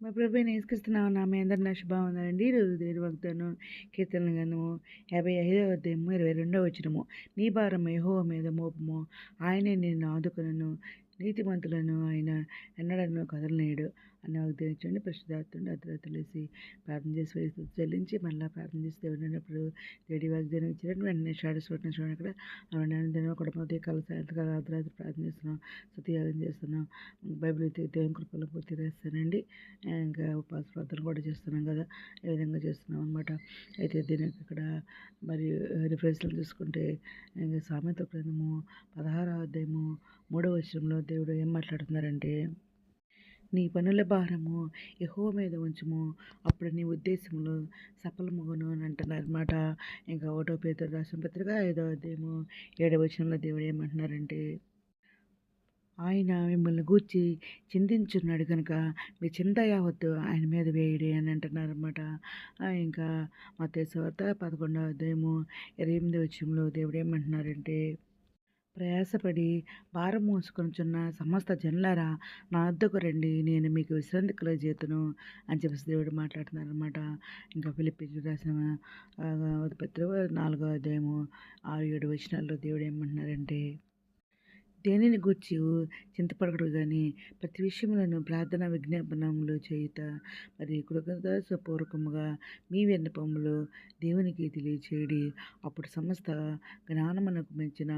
మా ప్రభువైన యేసుక్రీస్తు మీ అందరి నా శుభవందనండి. ఈరోజు దేవుని వాగ్దానం కీర్తనల గ్రంథము 55వ అధ్యాయము 22వ వచనము. నీ భారం యెహోవా మీద మోపము, ఆయనే నిన్ను ఆదుకొనును, నీతిమంతులను ఆయన ఎన్నడను కదలనీయడు అనే వాగ్దానం ఇచ్చండి. పరిశుద్ధాత్ముడు అర్ధరాత్రి లేసి ప్రార్థన చేసి స్తుతి చెల్లించి మళ్ళీ ప్రార్థన చేసి దేవుడు అన్నప్పుడు దేవుడి వాగ్దానం ఇచ్చినట్టు వెంటనే చూడండి అక్కడ నేను కూడా ఉదయకాల సాయంత్రకాల అర్ధరాత్రి ప్రార్థన చేస్తున్నాం, స్తుతియాగం చేస్తున్నాం, బైబిల్ అయితే దేవుని కృపలో పూర్తి రాస్తానండి. ఇంకా ఉపవాస ప్రార్థన కూడా చేస్తున్నాం కదా, ఈ విధంగా చేస్తున్నాం అనమాట. అయితే దీనికి ఇక్కడ మరి రిఫరెన్స్లు చూసుకుంటే ఇంకా సామెత గ్రంథము 16వ అధ్యాయము 3వ వచనంలో దేవుడు ఏం మాట్లాడుతున్నారంటే, నీ పనుల భారము యెహోవా మీద ఉంచుము, అప్పుడు నీ ఉద్దేశములు సఫలమగును అని అంటున్నారు అనమాట. ఇంకా 1వ పేతురు రాసిన పత్రిక 5వ అధ్యాయము 7వ వచనంలో దేవుడు ఏమంటున్నారంటే, ఆయన మిమ్మల్ని గూర్చి చింతించున్నాడు కనుక మీ చింత యావత్తు ఆయన మీద వేయడి అని అంటున్నారన్నమాట. ఇంకా మత్తయి సువార్త 11వ అధ్యాయము 28వ వచనంలో దేవుడు ఏమంటున్నారంటే, ప్రయాసపడి భారం మోసుకొనుచున్న సమస్త జనులారా నా వద్దకు రండి, నేను మీకు విశ్రాంతి కలుగజేతును అని చెప్పేసి దేవుడు మాట్లాడుతున్నారనమాట. ఇంకా ఫిలిప్పీయులకు రాసిన పత్రిక 4వ అధ్యాయము 6-7 వచనాల్లో దేవుడు ఏమంటున్నారంటే, దేనిని గూర్చి చింతపడకూడదు కానీ ప్రతి విషయంలోనూ ప్రార్థన విజ్ఞాపనములు చేయుట మరి కృతజ్ఞతాపూర్వకముగా మీ విన్నపములు దేవునికి తెలియచేయడి, అప్పుడు సమస్త జ్ఞానమునకు మెచ్చిన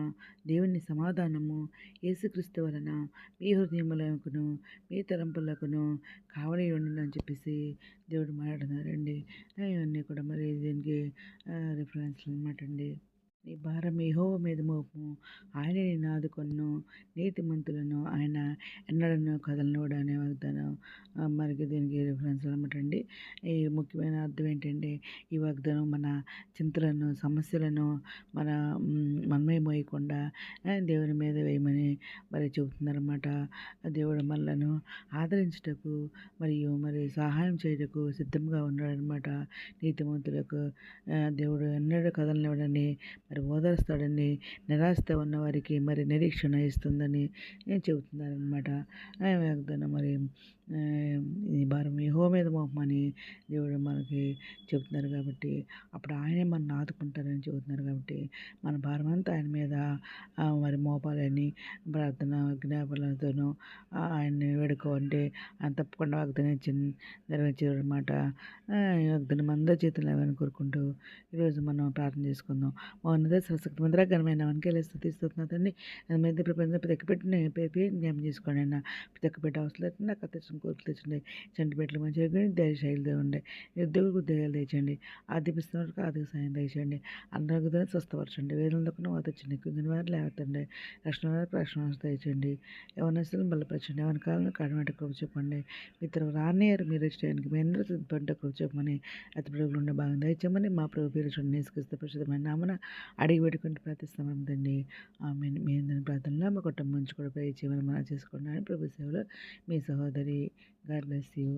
దేవుని సమాధానము యేసుక్రీస్తు వలన మీ హృదయములకును మీ తలంపులకును కావలి ఉండును అని చెప్పేసి దేవుడు మాట్లాడుతున్నారండి. ఇవన్నీ కూడా మరి దీనికి రిఫరెన్స్లు అనమాట అండి. నీ భారం యెహోవా మీద మోపుము, ఆయనే నిన్ను ఆదుకొనును, నీతిమంతులను ఆయన ఎన్నడను కదలనివ్వడు అనే వాగ్దానం మరి దీనికి రిఫరెన్స్ అనమాట అండి. ఈ ముఖ్యమైన అర్థం ఏంటంటే, ఈ వాగ్దానం మన చింతలను సమస్యలను మన మనమే మోయకుండా దేవుని మీద వేయమని మరి చెబుతున్నారన్నమాట. దేవుడు మనలను ఆదరించుటకు మరియు మరి సహాయం చేయుటకు సిద్ధంగా ఉన్నాడనమాట. నీతిమంతులకు దేవుడు ఎన్నడూ కదలనివ్వడని మరి ఓదారుస్తాడని, నిరాశతో ఉన్న వారికి మరి నిరీక్షణ ఇస్తుందని చెబుతున్నారనమాట. వాగ్దానం మరి ఈ భారం యెహోవా మీద మోపమని దేవుడు మనకి చెబుతున్నారు కాబట్టి, అప్పుడు ఆయనే మనల్ని ఆదుకుంటారని చెబుతున్నారు కాబట్టి, మన భారం అంతా ఆయన మీద మరి మోపాలని ప్రార్థన విజ్ఞాపనలతోనూ ఆయన్ని వేడుకోవాలంటే ఆయన తప్పకుండా వాగ్దానం ఇచ్చి నెరవేర్చారు అనమాట. ఈ వాగ్దానం అందరి చేతులు లేవని కోరుకుంటూ ఈరోజు మనం ప్రార్థన చేసుకుందాం. మౌనద సశక్తి మందిర ఘనమైన మనకి స్థుతిస్తున్నా తండ్రి. అది మీద ప్రపంచం ప్రతి ఒక్క పెట్టిన పేరు జ్ఞాపం చేసుకోండి అన్న. ప్రతి ఒక్క పెట్ట అవసరం లేకుండా నాకు తెచ్చిన కోరికలు తెచ్చండి. చంటి పెట్టలు మంచిగా ధైర్యశైలితో ఉండే ఉద్యోగులకు ఉద్యోగాలు తెచ్చండి. ఆర్థిపిస్తున్న వరకు ఆర్థిక సాయం తెచ్చండి. అందరికీ స్వస్థపరచండి. వేదనలకు వాత చిన్న కింద వారు లేవతండి. రక్షణ వారికి రక్షణ తెచ్చండి. ఎవరినస్తులను బలపరచండి. ఎవరి కాలంలో కాడమంటే కృప చెప్పండి. ఇతరు రానియరు మీరు చేయడానికి మీ అందరూ సిద్ధపడ్డ కృప చెప్పమని అతి ప్రభువులు ఉండే భాగం దయచేయమని మా ప్రభు పేరు చూడండి నేసుకొస్తే పరిశుద్ధమైన నామన అడిగి పెట్టుకుంటూ ప్రార్థిస్తాం తండ్రి. ఆమెన్. మీ అందరి ప్రార్థనలో మా కుటుంబం నుంచి కూడా ప్రే చేయమని మనం చేసుకున్నాను. ప్రభు సేవలో మీ సహోదరి. God bless you.